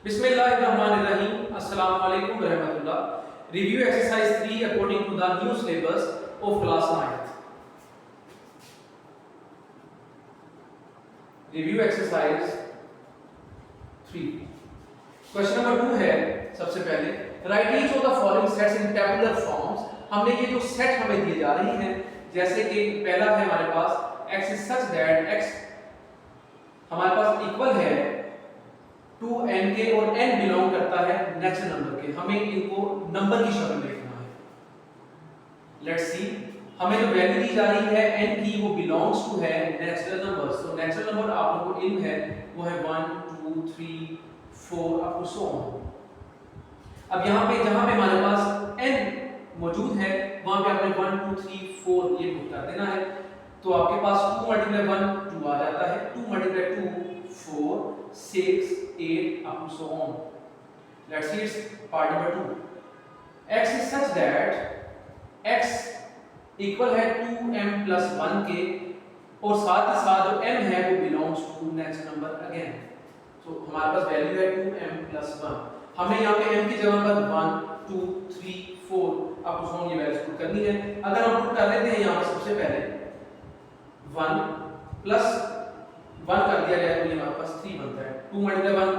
Bismillahirrahmanirrahim. Assalamu alaikum warahmatullah. Review exercise 3 according to the new syllabus of class 9th. Review exercise 3. Question number 2 है सबसे पहले write each of the following sets in tabular forms. हमने ये जो set हमें दिए जा रही हैं जैसे कि पहला है हमारे पास x is such that x हमारे पास इक्वल है टू n के और n बिलोंग करता है नेचुरल नंबर के। हमें इनको नंबर की शक्ल में लिखना है। लेट्स सी, हमें जो वैल्यू दी जा रही है n की वो बिलोंग्स टू है नेचुरल नंबर्स। तो नेचुरल नंबर आप लोगों को इल्म है वो है 1 2 3 4 अप टू सो ऑन। अब यहाँ पे जहाँ पे हमारे पास n मौजूद है वहाँ पे आपने 1 2 3 4 ये पुट कर देना है। तो आपके पास 2 × 1 2 आ जाता है, 2 × 2 4 6 8 up to so on. Let's see its part number 2. X is such that x equal है 2m plus 1 के और साथ ही साथ जो m है वो belongs to next number again. So हमारे पास वैल्यू है 2m plus 1. हमें यहाँ पे m की जगह पर 1 2 3 4 up to so on ये वैल्यूज पुट करनी है। अगर हम पुट कर लेते हैं यहाँ पर सबसे पहले 1 प्लस 1 कर दिया जाए तो ये हमारे पास 3 बनता है। 2 × 1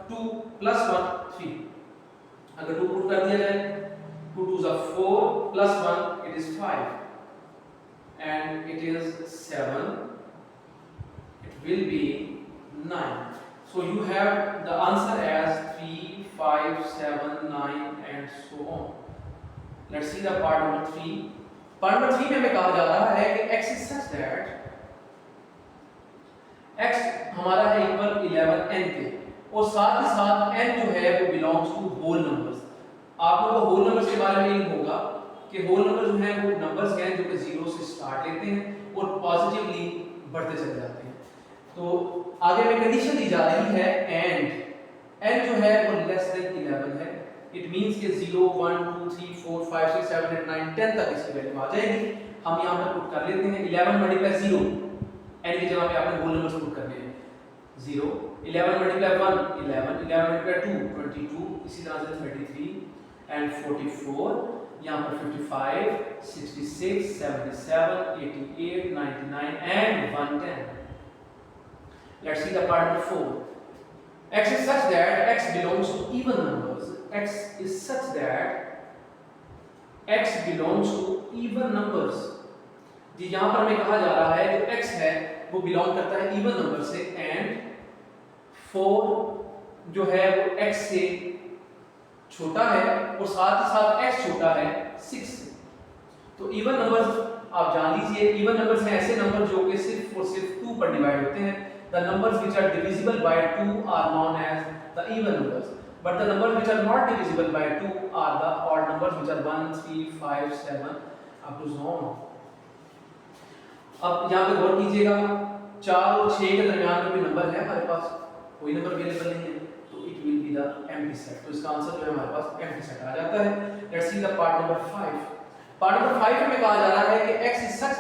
2 प्लस 1 3। अगर 2 पुट कर दिया जाए 2 2 is 4 plus 1 it is 5 and it is 7 it will be 9. So you have the answer as 3 5 7 9 and so on. Let's see the part number 3. part number 3 में हमें कहा जा रहा है कि x is such that x हमारा है equal 11n के और साथ ही साथ n जो है वो बिलोंग्स टू होल नंबर्स। आप लोगों को होल नंबर्स के बारे में इल्म होगा कि होल नंबर जो है वो नंबर्स हैं जो कि 0 से स्टार्ट लेते हैं और पॉजिटिवली बढ़ते चले जाते हैं। तो आगे में कंडीशन दी जा रही है एंड n जो है वो लेस देन 11 है। इट मींस कि 0 1 2 3 4 5 6 7 8 9 10 तक इसकी वैल्यू आ जाएगी। हम यहां पर पुट कर लेते हैं 11 × 0 n की जगह पे आपने होल नंबर्स पुट करने हैं 0 11 × 1 11 11 × 2 22 इसी तरह से 33 एंड 44 यहाँ पर 55 66 77 88 99 and 110। Let's see the part number 4. X is such that x belongs to even numbers. X is such that x belongs to even numbers. जी यहाँ पर हमें कहा जा रहा है जो x है वो बिलोंग करता है इवन नंबर से एंड 4 जो है वो x से छोटा है और साथ ही साथ x छोटा है 6 से। तो इवन नंबर्स आप जान लीजिए, इवन नंबर्स हैं ऐसे नंबर जो कि सिर्फ और सिर्फ 2 पर डिवाइड होते हैं। The numbers which are divisible by 2 are known as the even numbers but the numbers which are not divisible by 2 are the odd numbers which are 1 3 5 7 up to so on. अब यहाँ पे गौर कीजिएगा 4 और 6 के दरमियान में कोई नंबर है हमारे पास, कोई नंबर अवेलेबल नहीं है, तो it will be the empty set. तो इसका आंसर जो है हमारे पास एम्प्टी सेट आ जाता है। Let's see the part number 5। Part number 5 में कहा जा रहा है कि x is such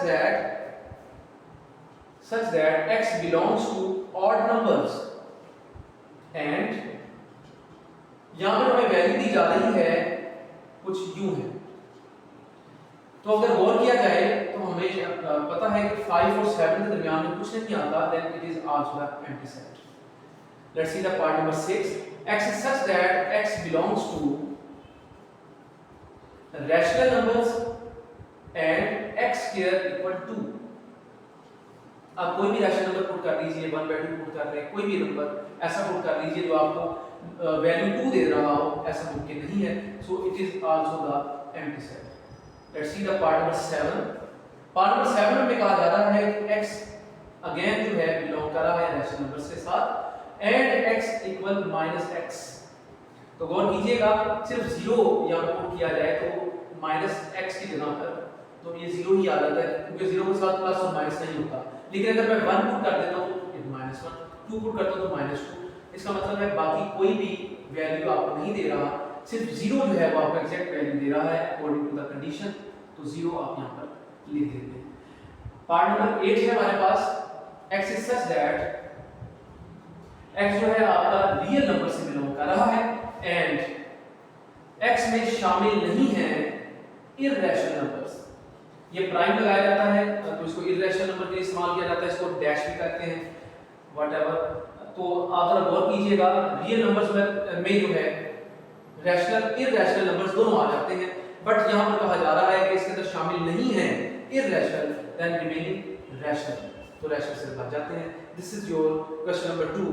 that x belongs to odd numbers and यहाँ पर हमें वैल्यू दी जा रही है कुछ यूं है। तो अगर गौर किया जाए तो हमें पता है कि 5 और 7 के दरमियान में कुछ नहीं आता, then it is also the empty set. Let's see the part number 6. X is such that x belongs to rational numbers and x square equal to। आप कोई भी रैशनल नंबर पुट कर लीजिए, 1/2 पुट कर लें, कोई भी नंबर ऐसा पुट कर लीजिए जो आपको वैल्यू 2 दे रहा हो, ऐसा मुमकिन नहीं है। So it is also the empty set. Let's see the part number 7. Part number 7 में कहा जा रहा है कि x अगेन जो है बिलोंग कर रहा है रैशनल नंबर्स के साथ एंड x इक्वल -x। तो गौर कीजिएगा सिर्फ 0 यहाँ पर पुट किया जाए तो -x की जगह पर तो ये 0 ही आ जाता है क्योंकि 0 के साथ प्लस और माइनस नहीं होता। लेकिन अगर मैं 1 पुट कर देता हूँ तो -1, 2 पुट करता हूँ तो -2। इसका मतलब है बाकी कोई भी वैल्यू आपको नहीं दे रहा, सिर्फ 0 जो है वो आपको एग्जैक्ट वैल्यू दे रहा है अकॉर्डिंग टू द कंडीशन। तो 0 आप यहाँ पर लिख देते हैं। पार्ट नंबर 8 है हमारे पास x is such that x जो है आपका रियल नंबर से बिलोंग कर रहा है एंड x में शामिल नहीं है इररेशनल नंबर्स। ये प्राइम लगाया जाता है तो इसको इररेशनल नंबर के लिए इस्तेमाल किया जाता है, इसको डैश भी कहते हैं व्हाटएवर। तो आप जरा गौर कीजिएगा, रियल नंबर्स में जो है रैशनल इररेशनल नंबर्स दोनों आ जाते हैं, बट यहाँ पर कहा जा रहा है कि इसके अंदर शामिल नहीं है इररेशनल देन रिमेनिंग रैशनल, तो रैशनल से भाग जाते हैं। This is your question number 2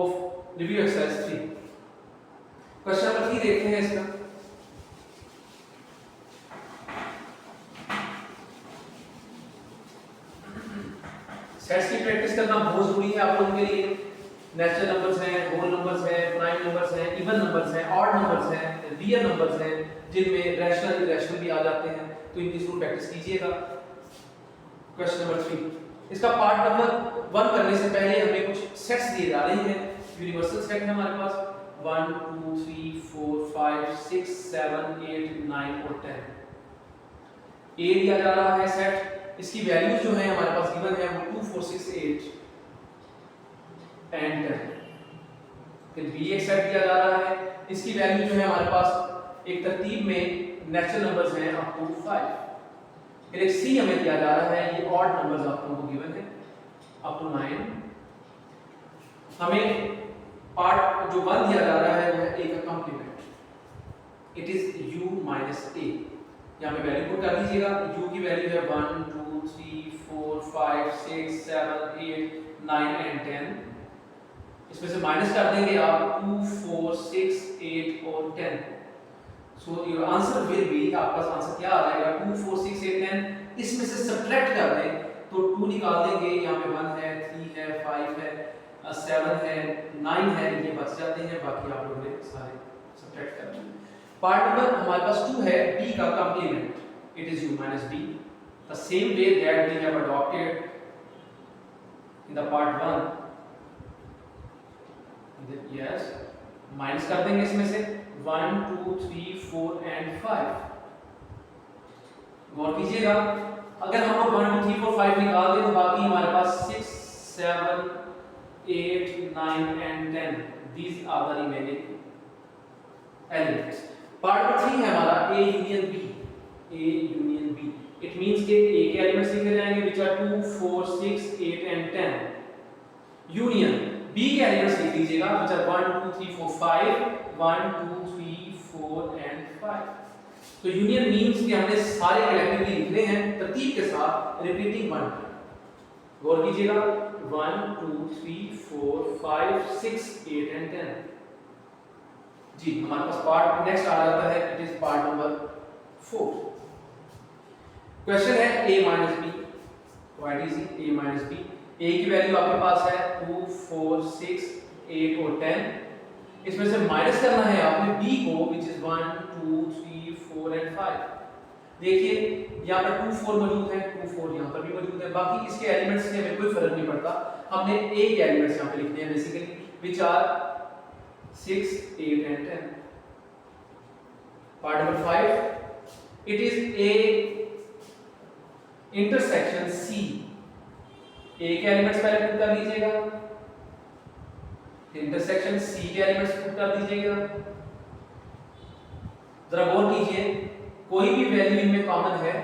of review exercise 3। Question number 3 देखते हैं इसका। सेट्स की प्रैक्टिस करना बहुत जरूरी है आप लोगों के लिए। नेचुरल नंबर्स हैं, होल नंबर्स हैं, प्राइम नंबर्स हैं, इवन नंबर्स हैं, ऑड नंबर्स हैं, रियल नंबर्स हैं जिनमें रैशनल इररेशनल भी आ जाते हैं, तो इनकी जरूर प्रैक्टिस कीजिएगा। क्वेश्चन नंबर 3 इसका पार्ट नंबर 1 करने से पहले हमें कुछ सेट्स दिए जा रहे हैं। यूनिवर्सल सेट है हमारे पास 1 2 3 4 5 6 7 8 9 और 10। ए दिया जा रहा है सेट, इसकी वैल्यूज जो है हमारे पास गिवन है वो 2 4 6 8 एंड 10। फिर बी एक सेट दिया जा रहा है, इसकी वैल्यू जो है हमारे पास एक तरतीब में नेचुरल नंबर्स हैं अप टू 5। फिर एक सी हमें दिया जा रहा है, ये ऑड नंबर्स आप लोगों को गिवन है अप टू 9। हमें पार्ट जो 1 दिया जा रहा है वो है ए का complement, it is u minus a। यहाँ पे वैल्यू पुट कर दीजिएगा, u की वैल्यू है 1 2 3 4 5 6 7 8 9 एंड 10। इसमें से माइनस कर देंगे आप 2 4 6 8 और 10। So your answer will be, आपका आंसर क्या आ जाएगा 2 4 6 8 10। इसमें से सब्ट्रैक्ट कर दें तो 2 निकाल देंगे, यहाँ पे 1 है 3 है 5 है 7 है 9 है, ये बच जाते हैं, बाकी आप लोगों ने सारे सब्ट्रैक्ट कर दिए। पार्ट नंबर हमारे पास 2 है b का complement, it is u minus b the same way that we have adopted in the part 1। Yes, minus कर देंगे इसमें से 1 2 3 4 एंड 5। गौर कीजिएगा, अगर हम लोग 1 2 3 4 5 निकाल दें तो बाकी हमारे पास 6 7 8 9 and 10, these are the remaining elements। Part number 3 है हमारा a union b। a union b it means के a के एलिमेंट्स लिखे जाएंगे which are 2 4 6 8 and 10। Union b के एलिमेंट्स लिख दीजिएगा which are 1 2 3 4 5 1 2 3 4 and 5। तो यूनियन मींस कि हमने सारे कलेक्टिवली लिखने हैं तरतीब के साथ रिपीटिंग 1। गौर कीजिएगा 1 2 3 4 5 6 8 and 10। जी, हमारे पास पार्ट नेक्स्ट आ जाता है, it is part number 4। Question है a minus b, what is a minus b। a की वैल्यू आपके पास है 2 4 6 8 और 10। इसमें से माइनस करना है आपने b को which is 1 2 3 4 and 5। देखिए यहाँ पर 2 4 मौजूद है, 2 4 यहाँ पर भी मौजूद है, बाकी इसके एलिमेंट्स से हमें कोई फर्क नहीं पड़ता। हमने a के एलिमेंट्स यहाँ पे लिखने हैं basically which are 6 8 and 10। Part number 5 it is a intersection c। a के एलिमेंट्स पहले पुट कर लीजिएगा, इंटरसेक्शन c के एलिमेंट्स पुट कर दीजिएगा। जरा गौर कीजिए, कोई भी वैल्यू इनमें कॉमन है,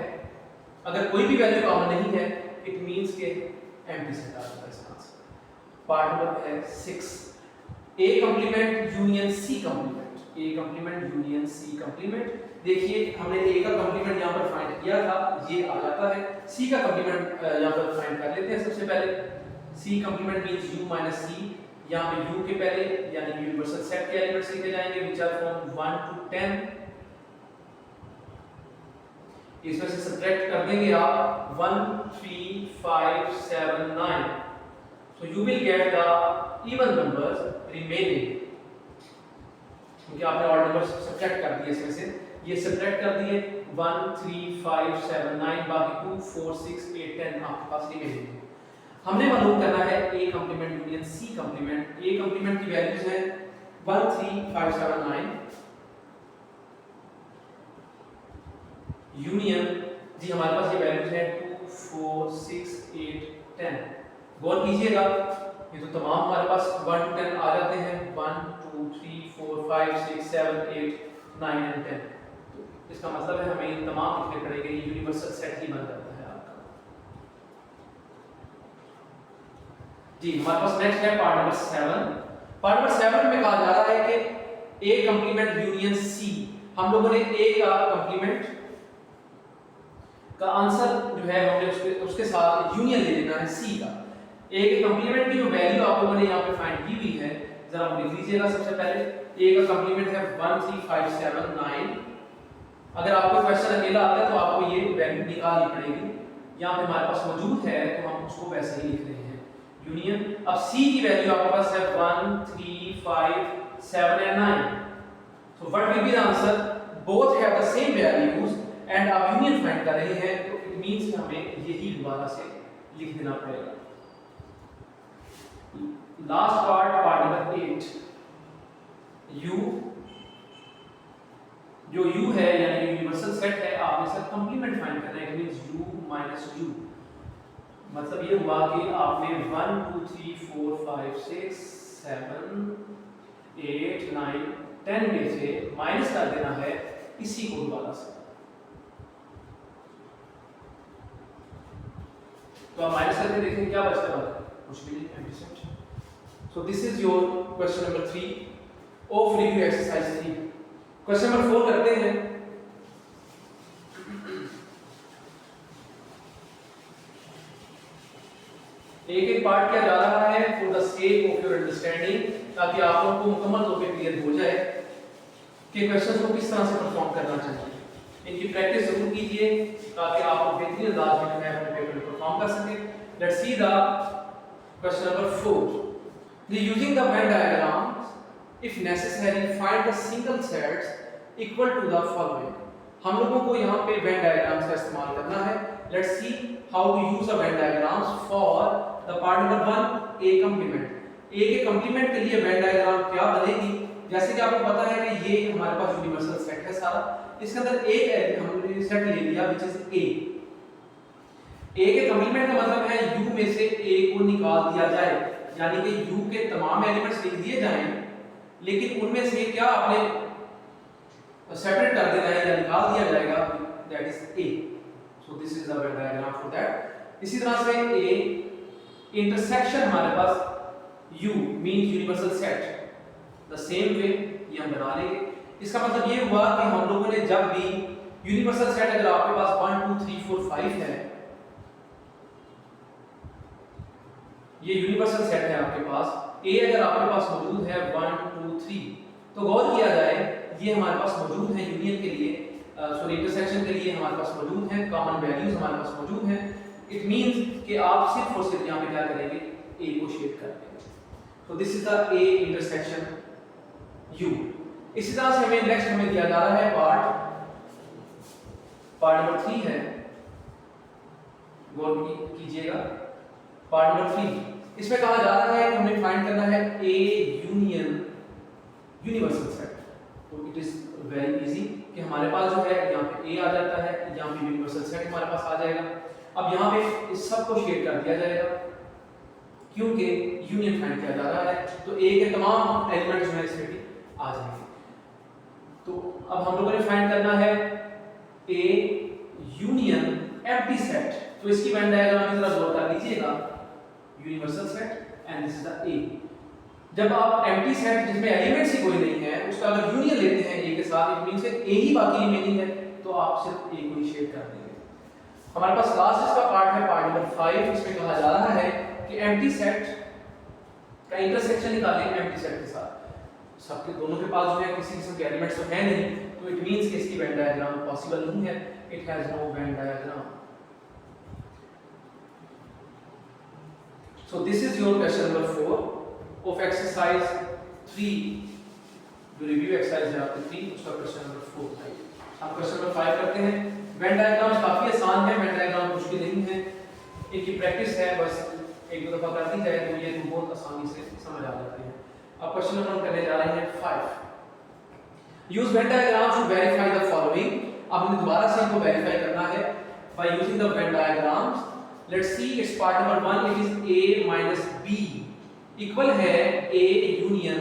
अगर कोई भी वैल्यू कॉमन नहीं है इट मींस के एम्प्टी सेट आ जाता है इसका आंसर। पार्ट नंबर है 6 a complement union c complement, a complement union c complement. देखिए हमने a का कंप्लीमेंट यहां पर फाइंड किया था, ये आ जाता है। c का कंप्लीमेंट यहां पर फाइंड कर लेते हैं सबसे पहले। c complement means u minus c। यहां पे u के पहले यानी यूनिवर्सल सेट के एलिमेंट्स लिखे जाएंगे which are from 1 to 10। इसमें से सब्ट्रैक्ट कर देंगे आप 1 3 5 7 9, so you will get the even numbers remaining, क्योंकि आपने ऑड नंबर्स सब्ट्रैक्ट कर दिए इसमें से। ये सब्ट्रैक्ट कर दिए 1 3 5 7 9, बाकी 2 4 6 8 10 आपके पास रिमेनिंग है। हमने मालूम करना है a complement union c complement. a complement की वैल्यूज हैं 1 3 5 7 9 यूनियन जी हमारे पास ये वैल्यूज है 2 4 6 8 10। गौर कीजिएगा ये तो तमाम हमारे पास 1 to 10 आ जाते हैं, 1 2 3 4 5 6 7 8 9 एंड 10। तो इसका मतलब है हमें इन तमाम लिखने पड़ेंगे, ये यूनिवर्सल सेट ही बन जाता है आपका। जी हमारे पास नेक्स्ट है पार्ट नंबर 7। पार्ट नंबर 7 में कहा जा रहा है कि ए कंप्लीमेंट यूनियन सी। हम लोगों ने ए का कंप्लीमेंट का आंसर जो है हमने उसके साथ यूनियन ले लेना है सी का। ए के कंप्लीमेंट की जो वैल्यू आप लोगों ने यहाँ पे फाइंड की हुई है, जरा लिख लीजिएगा। सबसे पहले ए का कंप्लीमेंट है 1 3 5 7 9। अगर आपको क्वेश्चन अकेला आता है तो आपको ये वैल्यू निकालनी पड़ेगी। यहाँ पे हमारे पास मौजूद है तो हम उसको वैसे ही लिख रहे हैं यूनियन। अब सी की वैल्यू आपके पास है 1 3 5 7 and 9। So what will be the answer? Both have the same values and आप यूनियन फाइंड कर रहे हैं, तो इट मींस कि हमें यही दोबारा से लिख देना पड़ेगा। Last part number 8, u। जो u है यानी यूनिवर्सल सेट है, आपने इसका कंप्लीमेंट फाइंड करना है। It means u minus u। मतलब ये हुआ कि आपने 1 2 3 4 5 6 7 8 9 10 में से माइनस कर देना है इसी को दोबारा से। तो आप माइनस करके देखें क्या बचता है, कुछ भी नहीं, empty set. So this is your question number 3 of review exercise 3। Question number 4 करते हैं। एक एक पार्ट किया जा रहा है for the sake of your understanding, ताकि आप लोगों को मुकम्मल तौर पे क्लियर हो जाए कि क्वेश्चंस को किस तरह से परफॉर्म करना चाहिए। इनकी प्रैक्टिस जरूर कीजिए ताकि आप लोग बेहतरीन अंदाज में अपने पेपर में परफॉर्म कर सकें। Let's see the question number 4। Using the Venn diagrams, if necessary find the single sets equal to the following. हम लोगों को यहाँ पे वेन डायग्राम्स का इस्तेमाल करना है। Let's see how to use the Venn diagrams for the part number 1 A complement. A के कंप्लीमेंट के लिए वेन डायग्राम क्या बनेगी? जैसे कि आपको पता है कि ये हमारे पास यूनिवर्सल सेट है सारा, इसके अंदर एक हमने सेट ले लिया विच इज ए। ए के कंप्लीमेंट का मतलब है u में से a को निकाल दिया जाए, यानी कि u के तमाम एलिमेंट्स लिख दिए जाएं, लेकिन उनमें से क्या आपने सेपरेट कर देना है या निकाल दिया जाएगा, that is a। So this is the Venn diagram for that. इसी तरह से a इंटरसेक्शन हमारे पास u means universal set, the same वे ये हम बना लेंगे। इसका मतलब ये हुआ कि हम लोगों ने जब भी यूनिवर्सल सेट, अगर आपके पास 1 2 3 4 5 है, ये यूनिवर्सल सेट है आपके पास, a अगर आपके पास मौजूद है 1 2 3, तो गौर किया जाए ये हमारे पास मौजूद है यूनियन के लिए, सॉरी इंटरसेक्शन के लिए हमारे पास मौजूद है, कॉमन वैल्यूज हमारे पास मौजूद हैं। इट मींस कि आप सिर्फ और सिर्फ यहाँ पे क्या करेंगे, a को शेड कर देंगे। तो this is the a intersection u। इसी तरह से हमें नेक्स्ट हमें दिया जा रहा है पार्ट नंबर 3 है, गौर कीजिएगा। पार्ट नंबर 3 इसमें कहा जा रहा है कि हमें फाइंड करना है a यूनियन यूनिवर्सल सेट। तो इट इज वेरी इजी कि हमारे पास जो है यहाँ पे a आ जाता है, यहाँ पे यूनिवर्सल सेट हमारे पास आ जाएगा। अब यहाँ पे इस सब को शेड कर दिया जाएगा क्योंकि यूनियन फाइंड किया जा रहा है, तो a के तमाम एलिमेंट्स जो है इसमें भी आ जाएंगे। तो अब हम लोगों ने फाइंड करना है a यूनियन एम्प्टी सेट। तो इसकी वेन डायग्राम की तरह गौर कर लीजिएगा, universal set and this is the a। जब आप एम्प्टी सेट जिसमें एलिमेंट्स ही कोई नहीं है उसका अगर यूनियन लेते हैं a के साथ, इट मींस a ही बाकी रिमेनिंग है, तो आप सिर्फ a को ही शेड कर देंगे। हमारे पास लास्ट इसका पार्ट है पार्ट नंबर 5। इसमें कहा जा रहा है कि एम्प्टी सेट का इंटरसेक्शन निकालें एम्प्टी सेट के साथ। सबके दोनों के पास जो है किसी किस्म के एलिमेंट्स तो है नहीं, तो इट मींस कि इसकी वेन डायग्राम पॉसिबल नहीं है, it has know Venn diagram. So this is your question number 4 of exercise 3, जो रिव्यू एक्सरसाइज है आपके 3, उसका क्वेश्चन नंबर 4 है। अब क्वेश्चन नंबर 5 करते हैं। वेन डायग्राम काफी आसान है, वेन डायग्राम मुश्किल नहीं है, इनकी प्रैक्टिस है, बस एक दो दफा कर दी जाए तो ये बहुत आसानी से समझ आ जाती है। अब क्वेश्चन नंबर करने जा रहे हैं 5। Use Venn diagram to verify the following. अब हमें दोबारा से इनको वेरीफाई करना है by using the Venn diagrams. Let's see its part number 1, it is a minus b। Equal है ए यूनियन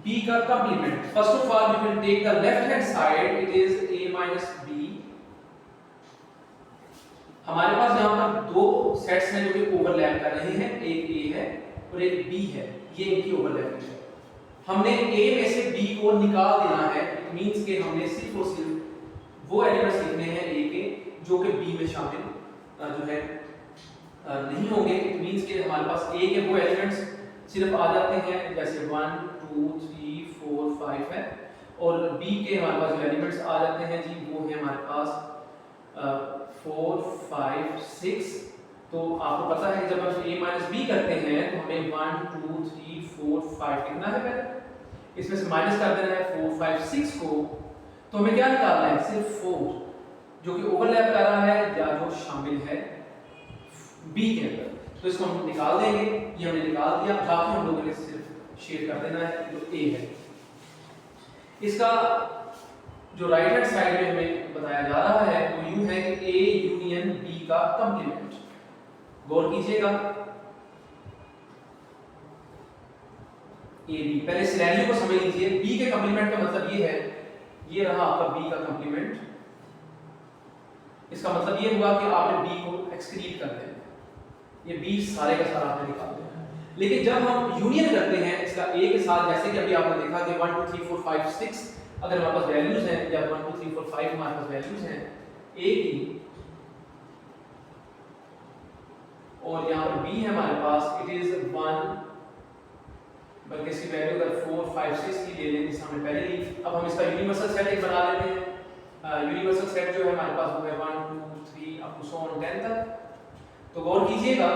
बी का complement. First of all we will take the left hand side, it is A minus B. हमारे पास यहां पर दो sets हैं जो कि ओवरलैप कर रहे हैं, एक ए है और एक बी है, ये इनकी ओवरलैपिंग है। हमने ए में से बी को निकाल देना है, इट मींस कि हमने सिर्फ और सिर्फ वो एलिमेंट्स लिखने हैं ए के जो कि बी में शामिल जो है नहीं होंगे। इट मींस कि हमारे पास ए के वो एलिमेंट्स सिर्फ आ जाते हैं जैसे 1 2 3 4 5 है, और बी के हमारे पास जो एलिमेंट्स आ जाते हैं जी वो है हमारे पास 4 5 6। तो आपको पता है जब हम a माइनस बी करते हैं तो हमें 1 2 3 4 5 लिखना है पहले, इसमें से माइनस कर देना है 4 5 6 को। तो हमें क्या निकालना है, सिर्फ 4 जो कि ओवरलैप कर रहा है या जो शामिल है b के अंदर। तो इसको हम निकाल देंगे, ये हमने निकाल दिया। बाकी हम लोगों ने सिर्फ शेयर कर देना है जो a है। इसका जो राइट हैंड साइड में हमें बताया जा रहा है वो यूं है कि a यूनियन b का कंप्लीमेंट। गौर कीजिएगा, ए बी, पहले सिनेरियो को समझ लीजिए। बी के कंप्लीमेंट का मतलब ये है, ये रहा आपका बी का कंप्लीमेंट। इसका मतलब ये हुआ कि आपने बी को एक्सक्रीट कर देना, ये बी सारे का सारा आपने निकाल देना है। लेकिन जब हम यूनियन करते हैं इसका ए के साथ, जैसे कि अभी आपने देखा कि 1 2 3 4 5 6 अगर हमारे पास वैल्यूज हैं, या 1 2 3 4 5 हमारे पास वैल्यूज हैं ए की, और यहाँ पर b है हमारे पास, इट इज 1, बल्कि इसकी वैल्यू अगर 4 5 6 की ले लें जिसे हमने पहले ली। अब हम इसका यूनिवर्सल सेट एक बना लेते हैं। यूनिवर्सल सेट जो है हमारे पास वो है 1 2 3 अप टू सो ऑन 10 तक। तो गौर कीजिएगा,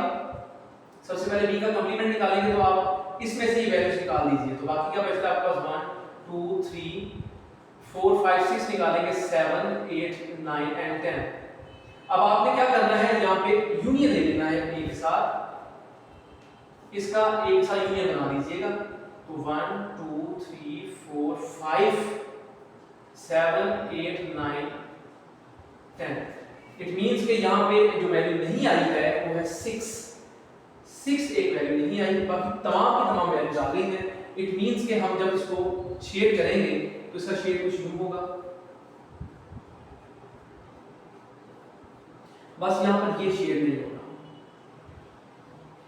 सबसे पहले b का कंप्लीमेंट निकालेंगे तो आप इसमें से ही वैल्यूज निकाल लीजिए। तो बाकी क्या बचता है आपके पास 1 2 3 4 5 6 निकालेंगे, 7 8 9 एंड 10। अब आपने क्या करना है, यहाँ पे यूनियन ले लेना है ए के साथ, इसका एक सा यूनियन बना लीजिएगा। तो 1 2 3 4 5 7 8 9 10। इट मींस कि यहाँ पे जो वैल्यू नहीं आई है वो है 6 एक वैल्यू नहीं आई, बाकी तमाम की तमाम वैल्यूज आ गई हैं। इट मींस कि हम जब इसको शेड करेंगे तो इसका शेड कुछ यूं होगा। बस यहाँ पर ये शेड नहीं होगा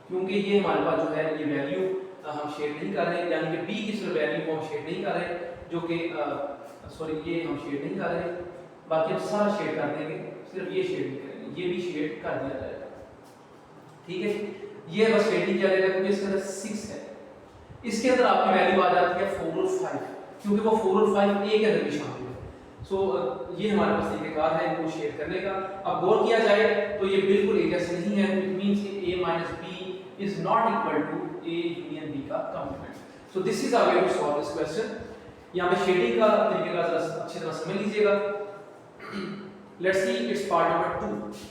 क्योंकि ये हमारे पास जो है ये वैल्यू हम शेड नहीं कर रहे, यानी कि b की सिर्फ वैल्यू को हम शेड नहीं कर रहे, जो कि सॉरी ये हम शेड नहीं कर रहे, बाकी हम सारा शेड कर देंगे, सिर्फ ये शेड नहीं करेंगे, ये भी शेड कर दिया जाएगा। ठीक है, ये बस शेड नहीं किया जाएगा क्योंकि इसके अंदर 6 है। इसके अंदर आपकी वैल्यू आ जाती है 4 और 5, क्योंकि वो 4 और 5 a के अंदर भी शामिल है। सो ये हमारे पास तरीकेकार है इनको शेयर करने का। अब गौर किया जाए तो ये बिल्कुल एक जैसे नहीं है। इट मींस कि a minus b is not equal to a union b का complement. So this is how we to solve this question. यहाँ पे शेडिंग का तरीका जरा अच्छी तरह समझ लीजिएगा। Let's see its part number 2।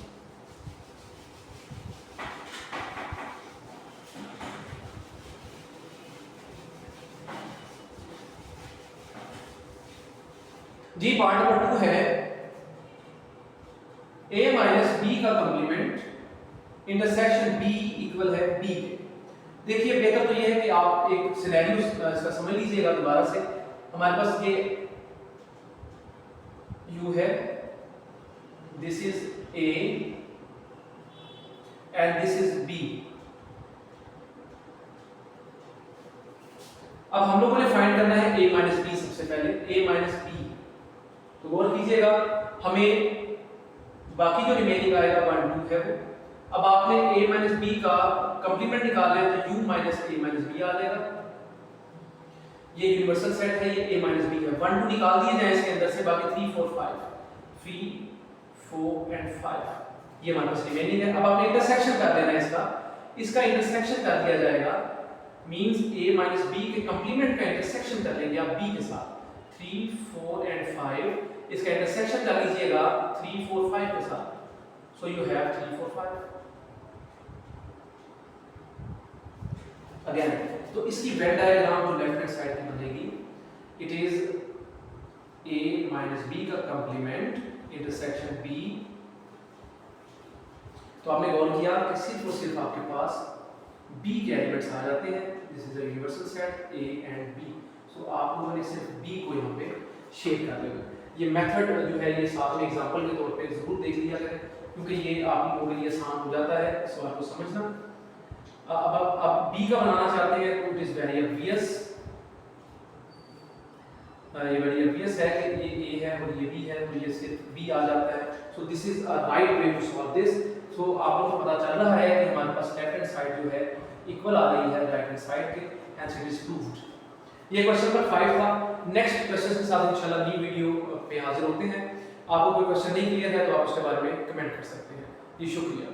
जी पार्ट नंबर 2 है a माइनस b का कंप्लीमेंट इंटरसेक्शन b इक्वल है b के। देखिए बेहतर तो ये है कि आप एक सिनेरियो इसका समझ लीजिएगा दोबारा से। हमारे पास ये u है, this is a and this is b। अब हम लोगों ने फाइंड करना है a माइनस b। सबसे पहले a माइनस b, तो गौर कीजिएगा हमें बाकी जो रिमेनिंग आएगा 1 2 है वो। अब आपने a माइनस b का कंप्लीमेंट निकालना है तो u minus a minus b आ जाएगा। ये यूनिवर्सल सेट है, ये a माइनस b है। 1 2 निकाल दिए जाए इसके अंदर से, बाकी 3 4 5 3 4 एंड 5 ये हमारे पास रिमेनिंग है। अब आपने इंटरसेक्शन कर देना है इसका इंटरसेक्शन कर दिया जाएगा, मींस a माइनस b के कंप्लीमेंट का इंटरसेक्शन कर लेंगे आप b के साथ। 3 4 एंड 5 इसका इंटरसेक्शन कर लीजिएगा 3 4 5 के साथ। So you have 3 4 5 again. तो इसकी वेन डायग्राम जो लेफ्ट हैंड साइड की बनेगी, it is a minus b का कंप्लीमेंट इंटरसेक्शन b। तो आपने गौर किया कि सिर्फ और सिर्फ आपके पास बी के एलिमेंट्स आ जाते हैं। This is a universal set A and B. So आप लोगों ने सिर्फ बी को यहाँ पे शेड कर देना। ये मेथड जो है ये साथ में एग्जांपल के तौर पे जरूर देख लिया करें, क्योंकि ये आप लोगों के लिए आसान हो जाता है इस सवाल को समझना। अब बी का बनाना चाहते हैं तो इट इज वेरी ऑब्वियस, ये वेरी ऑब्वियस है कि ये ए है और ये बी है, तो ये सिर्फ बी आ जाता है। So this is a right way to solve this. So आप लोगों को पता चल रहा है कि हमारे पास लेफ्ट हैंड साइड जो है इक्वल आ रही है राइट हैंड साइड के, हेंस इट इज प्रूव्ड। ये क्वेश्चन नंबर 5 था। नेक्स्ट क्वेश्चन के साथ इंशाल्लाह न्यू वीडियो पे हाजिर होते हैं। आपको कोई क्वेश्चन नहीं क्लियर है तो आप उसके बारे में कमेंट कर सकते हैं। जी शुक्रिया।